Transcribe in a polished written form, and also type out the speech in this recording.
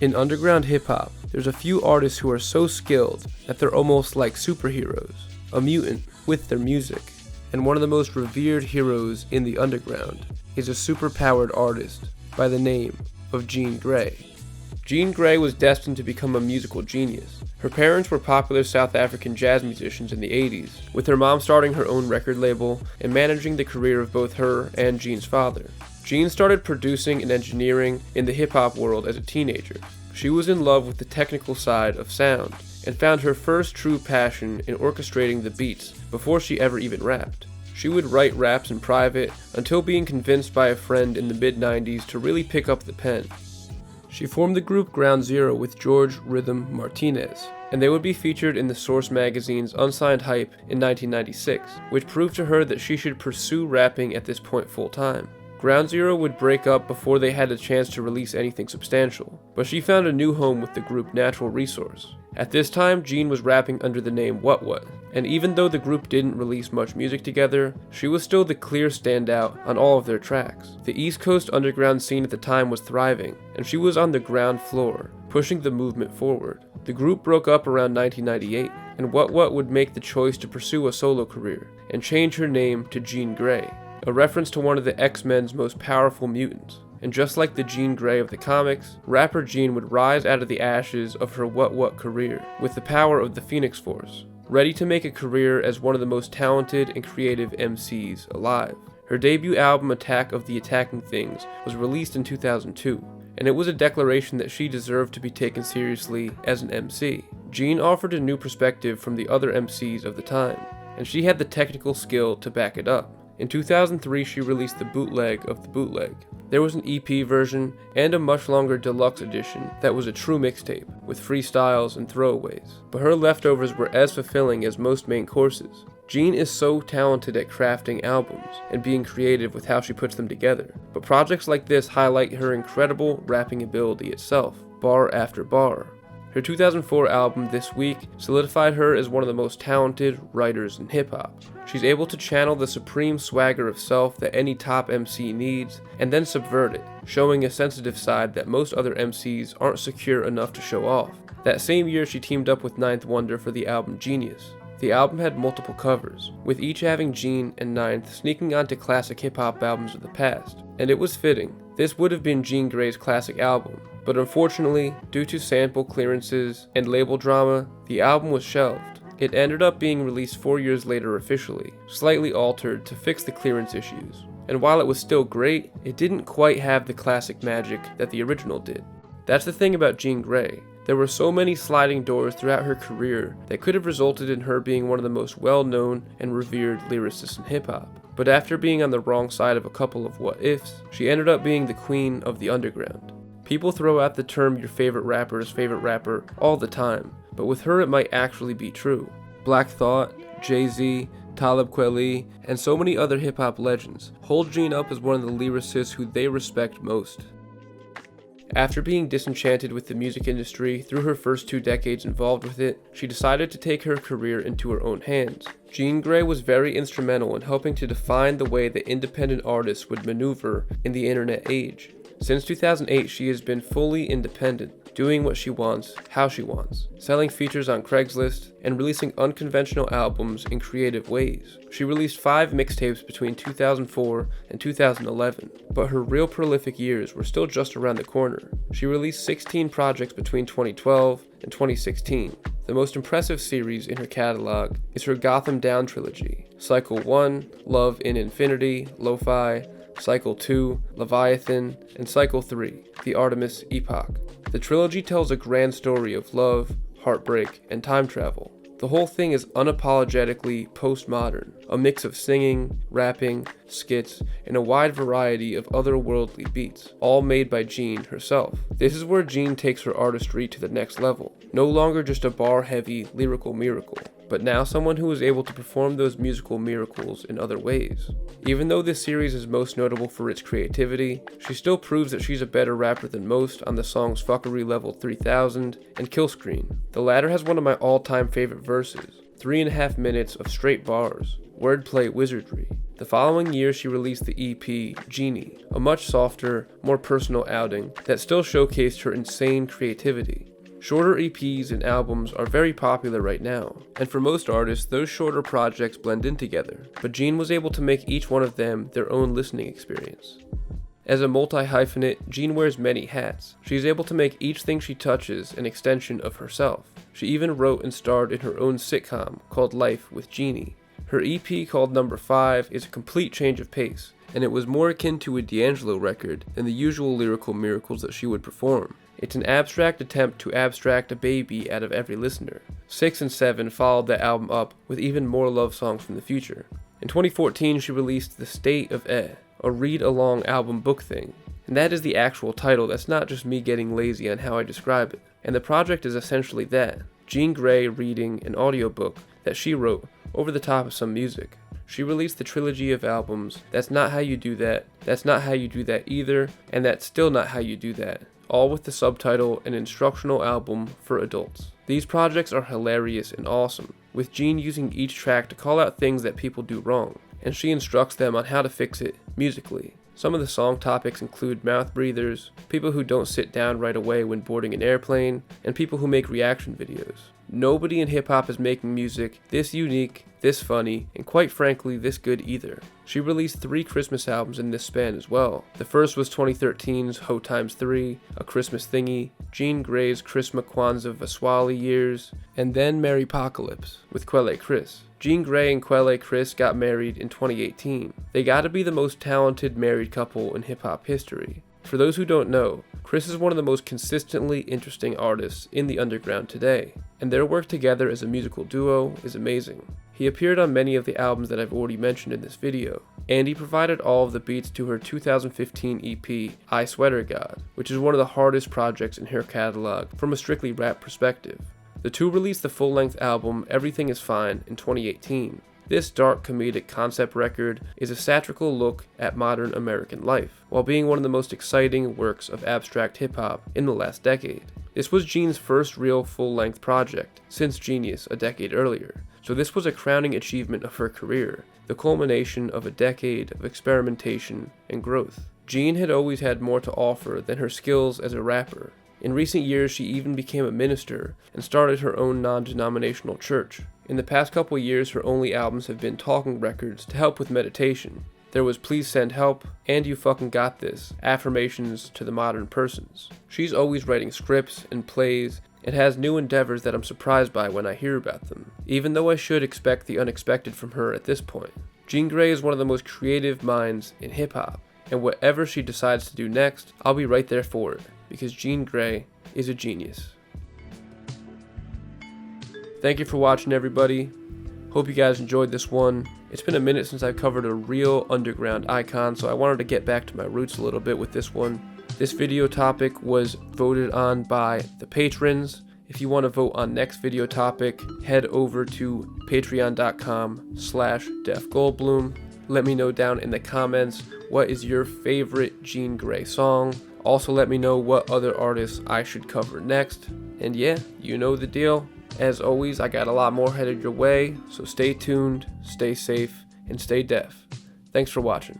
In underground hip-hop, there's a few artists who are so skilled that they're almost like superheroes, a mutant with their music. And one of the most revered heroes in the underground is a superpowered artist by the name of Jean Grae. Jean Grae was destined to become a musical genius. Her parents were popular South African jazz musicians in the 80s, with her mom starting her own record label and managing the career of both her and Jean's father. Jean started producing and engineering in the hip-hop world as a teenager. She was in love with the technical side of sound, and found her first true passion in orchestrating the beats before she ever even rapped. She would write raps in private until being convinced by a friend in the mid-90s to really pick up the pen. She formed the group Ground Zero with George Rhythm Martinez, and they would be featured in the Source magazine's Unsigned Hype in 1996, which proved to her that she should pursue rapping at this point full-time. Ground Zero would break up before they had a chance to release anything substantial, but she found a new home with the group Natural Resource. At this time, Jean was rapping under the name What, and even though the group didn't release much music together, she was still the clear standout on all of their tracks. The East Coast underground scene at the time was thriving, and she was on the ground floor, pushing the movement forward. The group broke up around 1998, and What would make the choice to pursue a solo career, and change her name to Jean Grae, a reference to one of the X-Men's most powerful mutants. And just like the Jean Grae of the comics, rapper Jean would rise out of the ashes of her What career with the power of the Phoenix Force, ready to make a career as one of the most talented and creative MCs alive. Her debut album Attack of the Attacking Things was released in 2002, and it was a declaration that she deserved to be taken seriously as an MC. Jean offered a new perspective from the other MCs of the time, and she had the technical skill to back it up. In 2003, she released the bootleg of the bootleg. There was an EP version and a much longer deluxe edition that was a true mixtape, with freestyles and throwaways. But her leftovers were as fulfilling as most main courses. Jean is so talented at crafting albums and being creative with how she puts them together. But projects like this highlight her incredible rapping ability itself, bar after bar. Her 2004 album, This Week, solidified her as one of the most talented writers in hip-hop. She's able to channel the supreme swagger of self that any top MC needs, and then subvert it, showing a sensitive side that most other MCs aren't secure enough to show off. That same year, she teamed up with Ninth Wonder for the album Genius. The album had multiple covers, with each having Jean and Ninth sneaking onto classic hip-hop albums of the past, and it was fitting. This would have been Jean Grae's classic album, but unfortunately, due to sample clearances and label drama, the album was shelved. It ended up being released 4 years later officially, slightly altered to fix the clearance issues. And while it was still great, it didn't quite have the classic magic that the original did. That's the thing about Jean Grae. There were so many sliding doors throughout her career that could have resulted in her being one of the most well-known and revered lyricists in hip-hop. But after being on the wrong side of a couple of what-ifs, she ended up being the queen of the underground. People throw out the term your favorite rapper's favorite rapper all the time, but with her it might actually be true. Black Thought, Jay-Z, Talib Kweli, and so many other hip-hop legends hold Jean up as one of the lyricists who they respect most. After being disenchanted with the music industry through her first 2 decades involved with it, she decided to take her career into her own hands. Jean Grae was very instrumental in helping to define the way that independent artists would maneuver in the internet age. Since 2008, she has been fully independent, doing what she wants, how she wants, selling features on Craigslist, and releasing unconventional albums in creative ways. She released 5 mixtapes between 2004 and 2011, but her real prolific years were still just around the corner. She released 16 projects between 2012 and 2016. The most impressive series in her catalog is her Gotham Down trilogy, Cycle 1, Love in Infinity, Lo-Fi, Cycle 2, Leviathan, and Cycle 3, The Artemis Epoch. The trilogy tells a grand story of love, heartbreak, and time travel. The whole thing is unapologetically postmodern, a mix of singing, rapping, skits, and a wide variety of otherworldly beats, all made by Jean herself. This is where Jean takes her artistry to the next level, no longer just a bar-heavy lyrical miracle, but now someone who is able to perform those musical miracles in other ways. Even though this series is most notable for its creativity, she still proves that she's a better rapper than most on the songs Fuckery Level 3000 and Kill Screen. The latter has one of my all-time favorite verses, 3.5 minutes of straight bars, wordplay wizardry. The following year, she released the EP Genie, a much softer, more personal outing that still showcased her insane creativity. Shorter EPs and albums are very popular right now, and for most artists, those shorter projects blend in together, but Jean was able to make each one of them their own listening experience. As a multi-hyphenate, Jean wears many hats. She is able to make each thing she touches an extension of herself. She even wrote and starred in her own sitcom called Life with Jeannie. Her EP called Number 5 is a complete change of pace, and it was more akin to a D'Angelo record than the usual lyrical miracles that she would perform. It's an abstract attempt to abstract a baby out of every listener. 6 and 7 followed that album up with even more love songs from the future. In 2014, she released The State of a read-along album book thing. And that is the actual title, that's not just me getting lazy on how I describe it. And the project is essentially that. Jean Grae reading an audiobook that she wrote over the top of some music. She released the trilogy of albums, That's Not How You Do That, That's Not How You Do That Either, and That's Still Not How You Do That, all with the subtitle An Instructional Album for Adults. These projects are hilarious and awesome, with Jean using each track to call out things that people do wrong, and she instructs them on how to fix it musically. Some of the song topics include mouth breathers, people who don't sit down right away when boarding an airplane, and people who make reaction videos. Nobody in hip-hop is making music this unique, this funny, and quite frankly, this good either. She released 3 Christmas albums in this span as well. The first was 2013's Ho Times 3, A Christmas Thingy, Jean Grae's Christmas Kwanzaa Vaswali Years, and then Merrypocalypse with Quelle Chris. Jean Grae and Quelle Chris got married in 2018. They gotta be the most talented married couple in hip-hop history. For those who don't know, Chris is one of the most consistently interesting artists in the underground today, and their work together as a musical duo is amazing. He appeared on many of the albums that I've already mentioned in this video, and he provided all of the beats to her 2015 EP, I Sweater God, which is one of the hardest projects in her catalog from a strictly rap perspective. The two released the full-length album Everything Is Fine in 2018. This dark comedic concept record is a satirical look at modern American life, while being one of the most exciting works of abstract hip-hop in the last decade. This was Jean's first real full-length project since Genius a decade earlier, so this was a crowning achievement of her career, the culmination of a decade of experimentation and growth. Jean had always had more to offer than her skills as a rapper. In recent years, she even became a minister and started her own non-denominational church. In the past couple years, her only albums have been talking records to help with meditation. There was Please Send Help and You Fucking Got This, affirmations to the modern persons. She's always writing scripts and plays and has new endeavors that I'm surprised by when I hear about them, even though I should expect the unexpected from her at this point. Jean Grae is one of the most creative minds in hip-hop, and whatever she decides to do next, I'll be right there for it, because Jean Grae is a genius. Thank you for watching, everybody. Hope you guys enjoyed this one. It's been a minute since I've covered a real underground icon, so I wanted to get back to my roots a little bit with this one. This video topic was voted on by the patrons. If you want to vote on next video topic, head over to patreon.com/DefGoldblum. Let me know down in the comments what is your favorite Jean Grae song. Also let me know what other artists I should cover next. And yeah, you know the deal. As always, I got a lot more headed your way, so stay tuned, stay safe, and stay def. Thanks for watching.